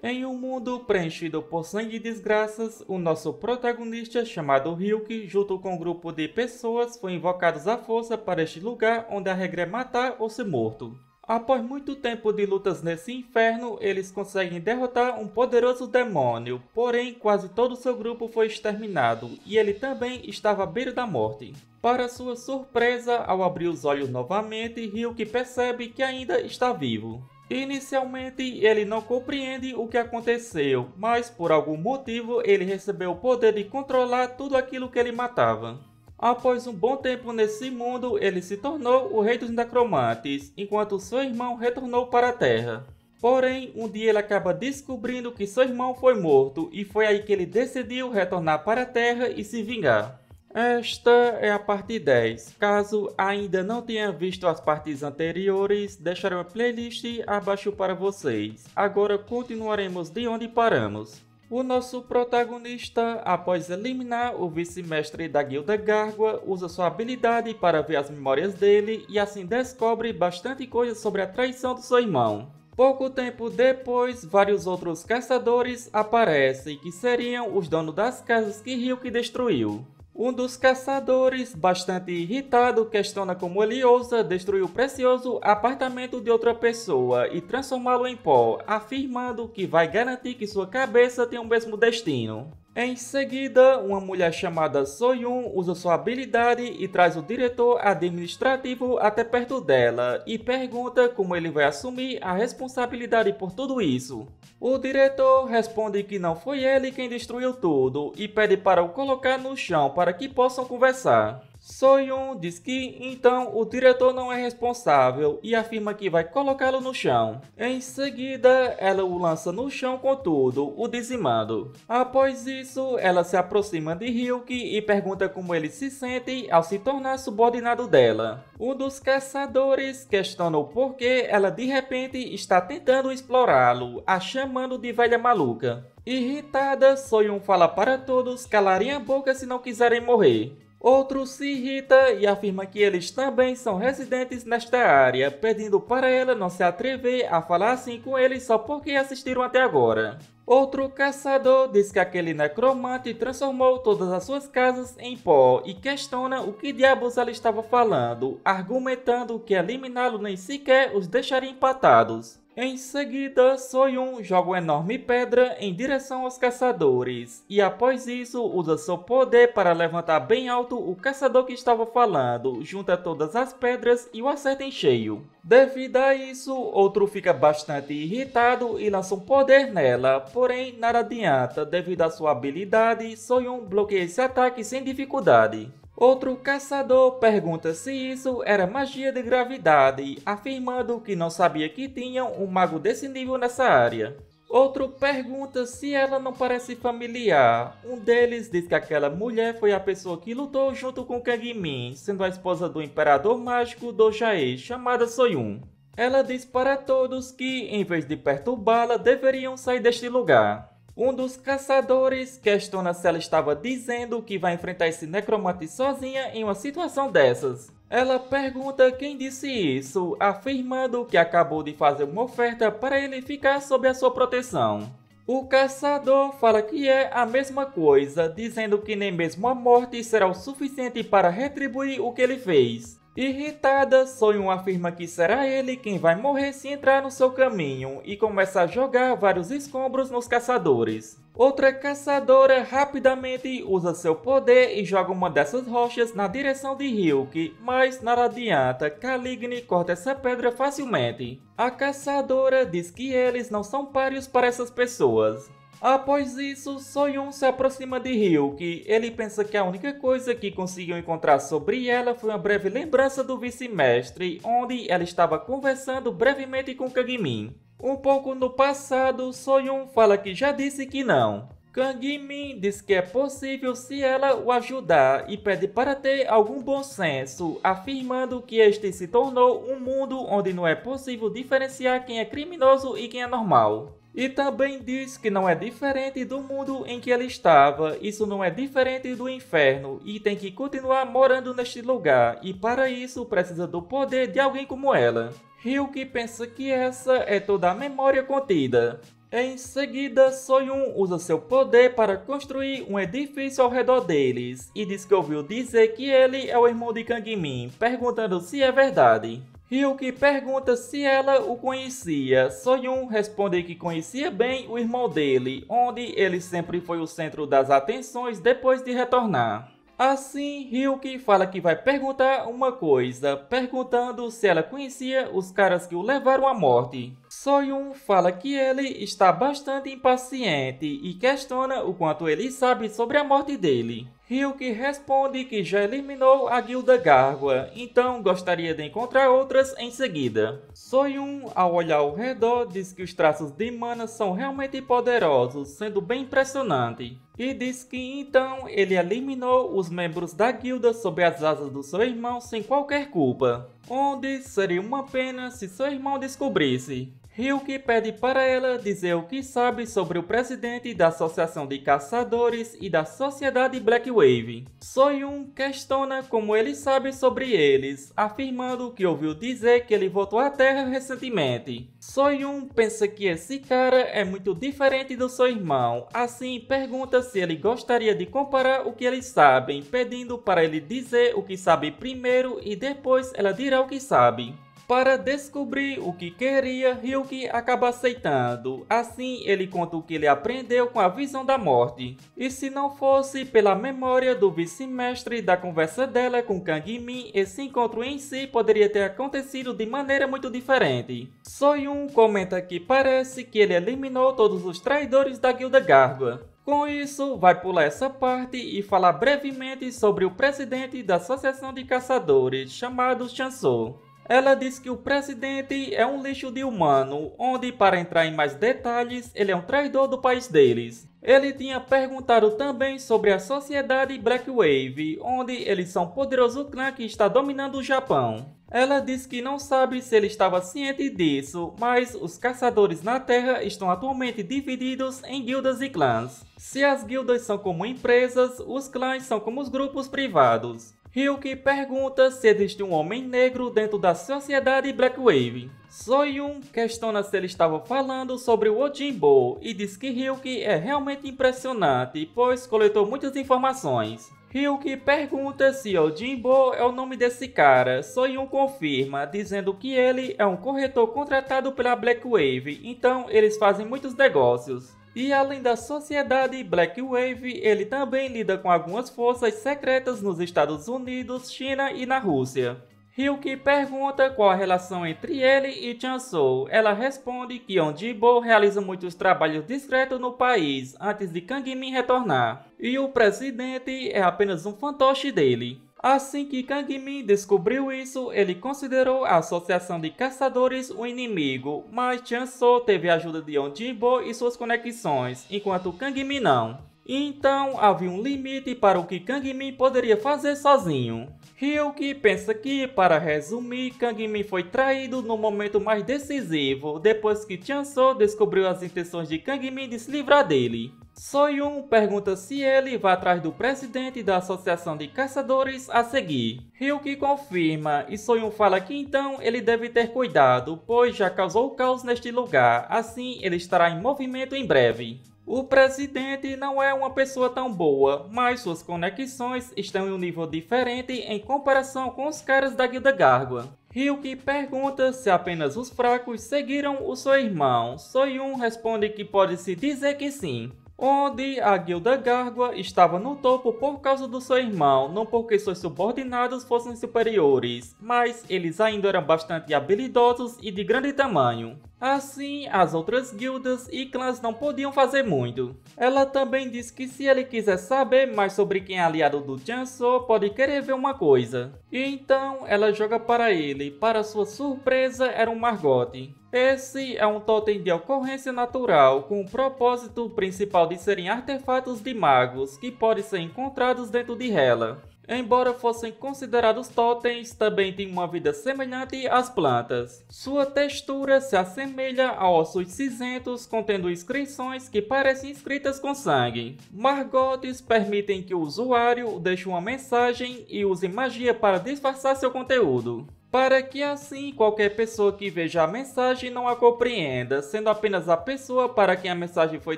Em um mundo preenchido por sangue e desgraças, o nosso protagonista, chamado Ryuki, junto com um grupo de pessoas, foi invocados à força para este lugar onde a regra é matar ou ser morto. Após muito tempo de lutas nesse inferno, eles conseguem derrotar um poderoso demônio, porém quase todo seu grupo foi exterminado e ele também estava à beira da morte. Para sua surpresa, ao abrir os olhos novamente, Ryuki percebe que ainda está vivo. Inicialmente, ele não compreende o que aconteceu, mas por algum motivo ele recebeu o poder de controlar tudo aquilo que ele matava. Após um bom tempo nesse mundo, ele se tornou o rei dos necromantes, enquanto seu irmão retornou para a Terra. Porém, um dia ele acaba descobrindo que seu irmão foi morto, e foi aí que ele decidiu retornar para a Terra e se vingar. Esta é a parte 10. Caso ainda não tenha visto as partes anteriores, deixarei uma playlist abaixo para vocês. Agora continuaremos de onde paramos. O nosso protagonista, após eliminar o vice-mestre da Guilda Gárgua, usa sua habilidade para ver as memórias dele e assim descobre bastante coisa sobre a traição do seu irmão. Pouco tempo depois, vários outros caçadores aparecem, que seriam os donos das casas que Ryuki destruiu. Um dos caçadores, bastante irritado, questiona como ele ousa destruir o precioso apartamento de outra pessoa e transformá-lo em pó, afirmando que vai garantir que sua cabeça tenha o mesmo destino. Em seguida, uma mulher chamada Soyun usa sua habilidade e traz o diretor administrativo até perto dela e pergunta como ele vai assumir a responsabilidade por tudo isso. O diretor responde que não foi ele quem destruiu tudo e pede para o colocar no chão para que possam conversar. Soyun diz que então o diretor não é responsável e afirma que vai colocá-lo no chão. Em seguida, ela o lança no chão com tudo, o dizimando. Após isso, ela se aproxima de Ryuki e pergunta como ele se sente ao se tornar subordinado dela. Um dos caçadores questiona o porquê ela de repente está tentando explorá-lo, a chamando de velha maluca. Irritada, Soyun fala para todos calarem a boca se não quiserem morrer. Outro se irrita e afirma que eles também são residentes nesta área, pedindo para ela não se atrever a falar assim com eles só porque assistiram até agora. Outro caçador diz que aquele necromante transformou todas as suas casas em pó e questiona o que diabos ela estava falando, argumentando que eliminá-lo nem sequer os deixaria empatados. Em seguida, Soyun joga uma enorme pedra em direção aos caçadores, e após isso usa seu poder para levantar bem alto o caçador que estava falando, junta todas as pedras e o acerta em cheio. Devido a isso, outro fica bastante irritado e lança um poder nela, porém nada adianta, devido à sua habilidade, Soyun bloqueia esse ataque sem dificuldade. Outro caçador pergunta se isso era magia de gravidade, afirmando que não sabia que tinham um mago desse nível nessa área. Outro pergunta se ela não parece familiar. Um deles diz que aquela mulher foi a pessoa que lutou junto com Kang Min, sendo a esposa do imperador mágico do Jae, chamada Soyun. Ela diz para todos que, em vez de perturbá-la, deveriam sair deste lugar. Um dos caçadores questiona se ela estava dizendo que vai enfrentar esse necromante sozinha em uma situação dessas. Ela pergunta quem disse isso, afirmando que acabou de fazer uma oferta para ele ficar sob a sua proteção. O caçador fala que é a mesma coisa, dizendo que nem mesmo a morte será o suficiente para retribuir o que ele fez. Irritada, Soyun afirma que será ele quem vai morrer se entrar no seu caminho e começa a jogar vários escombros nos caçadores. Outra caçadora rapidamente usa seu poder e joga uma dessas rochas na direção de Ryuki, mas nada adianta, Caligny corta essa pedra facilmente. A caçadora diz que eles não são páreos para essas pessoas. Após isso, Soyun se aproxima de Ryuki. Ele pensa que a única coisa que conseguiu encontrar sobre ela foi uma breve lembrança do vice-mestre, onde ela estava conversando brevemente com Kang Min. Um pouco no passado, Soyun fala que já disse que não. Kang Min diz que é possível se ela o ajudar e pede para ter algum bom senso, afirmando que este se tornou um mundo onde não é possível diferenciar quem é criminoso e quem é normal. E também diz que não é diferente do mundo em que ele estava, isso não é diferente do inferno e tem que continuar morando neste lugar, e para isso precisa do poder de alguém como ela. Ryuki pensa que essa é toda a memória contida. Em seguida, Soyun usa seu poder para construir um edifício ao redor deles e diz que ouviu dizer que ele é o irmão de Kang-min, perguntando se é verdade. Ryuki pergunta se ela o conhecia. Soyun responde que conhecia bem o irmão dele, onde ele sempre foi o centro das atenções depois de retornar. Assim, Ryuki fala que vai perguntar uma coisa, perguntando se ela conhecia os caras que o levaram à morte. Soyun fala que ele está bastante impaciente e questiona o quanto ele sabe sobre a morte dele. Ryuki responde que já eliminou a Guilda Gárgua, então gostaria de encontrar outras em seguida. Soyun, ao olhar ao redor, diz que os traços de Mana são realmente poderosos, sendo bem impressionante. E diz que então ele eliminou os membros da guilda sob as asas do seu irmão sem qualquer culpa, onde seria uma pena se seu irmão descobrisse. Ryuki pede para ela dizer o que sabe sobre o presidente da Associação de Caçadores e da Sociedade Black Wave. Soyun questiona como ele sabe sobre eles, afirmando que ouviu dizer que ele voltou à Terra recentemente. Soyun pensa que esse cara é muito diferente do seu irmão, assim pergunta se ele gostaria de comparar o que eles sabem, pedindo para ele dizer o que sabe primeiro e depois ela dirá o que sabe. Para descobrir o que queria, Ryuki acaba aceitando. Assim, ele conta o que ele aprendeu com a visão da morte. E se não fosse pela memória do vice-mestre da conversa dela com Kang-min, esse encontro em si poderia ter acontecido de maneira muito diferente. Soyun comenta que parece que ele eliminou todos os traidores da Guilda Gárgua. Com isso, vai pular essa parte e falar brevemente sobre o presidente da Associação de Caçadores, chamado Chanso. Ela diz que o presidente é um lixo de humano, onde, para entrar em mais detalhes, ele é um traidor do país deles. Ele tinha perguntado também sobre a sociedade Black Wave, onde eles são um poderoso clã que está dominando o Japão. Ela diz que não sabe se ele estava ciente disso, mas os caçadores na Terra estão atualmente divididos em guildas e clãs. Se as guildas são como empresas, os clãs são como os grupos privados. Ryuki pergunta se existe um homem negro dentro da sociedade Black Wave. Soyun questiona se ele estava falando sobre o Ojimbo e diz que Ryuki é realmente impressionante, pois coletou muitas informações. Ryuki pergunta se Ojimbo é o nome desse cara. Soyun confirma, dizendo que ele é um corretor contratado pela Black Wave, então eles fazem muitos negócios. E além da sociedade Black Wave, ele também lida com algumas forças secretas nos Estados Unidos, China e na Rússia. Ryuki pergunta qual a relação entre ele e Chanso. Ela responde que Ojimbo realiza muitos trabalhos discretos no país antes de Kang-min retornar, e o presidente é apenas um fantoche dele. Assim que Kang-min descobriu isso, ele considerou a Associação de Caçadores um inimigo, mas Chanso teve a ajuda de Ojimbo e suas conexões, enquanto Kang-min não. Então havia um limite para o que Kang-min poderia fazer sozinho. Ryuki pensa que, para resumir, Kang-min foi traído no momento mais decisivo, depois que Chanso descobriu as intenções de Kang-min de se livrar dele. Soyun pergunta se ele vai atrás do presidente da Associação de Caçadores a seguir. Ryuki confirma e Soyun fala que então ele deve ter cuidado, pois já causou caos neste lugar, assim ele estará em movimento em breve. O presidente não é uma pessoa tão boa, mas suas conexões estão em um nível diferente em comparação com os caras da Guilda Gárgua. Ryuki pergunta se apenas os fracos seguiram o seu irmão. Soyun responde que pode-se dizer que sim. Onde a Guilda Gárgua estava no topo por causa do seu irmão, não porque seus subordinados fossem superiores, mas eles ainda eram bastante habilidosos e de grande tamanho. Assim, as outras guildas e clãs não podiam fazer muito. Ela também diz que se ele quiser saber mais sobre quem é aliado do Chanso, pode querer ver uma coisa. E então ela joga para ele, para sua surpresa era um Margote. Esse é um totem de ocorrência natural, com o propósito principal de serem artefatos de magos, que podem ser encontrados dentro de Hela. Embora fossem considerados totens, também têm uma vida semelhante às plantas. Sua textura se assemelha a ossos cinzentos contendo inscrições que parecem escritas com sangue. Margotes permitem que o usuário deixe uma mensagem e use magia para disfarçar seu conteúdo. para que assim qualquer pessoa que veja a mensagem não a compreenda, sendo apenas a pessoa para quem a mensagem foi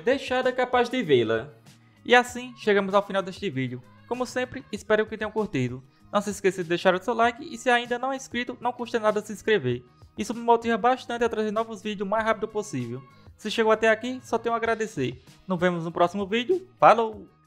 deixada capaz de vê-la. E assim chegamos ao final deste vídeo. Como sempre, espero que tenham curtido. Não se esqueça de deixar o seu like e se ainda não é inscrito, não custa nada se inscrever. Isso me motiva bastante a trazer novos vídeos o mais rápido possível. Se chegou até aqui, só tenho a agradecer. Nos vemos no próximo vídeo. Falou!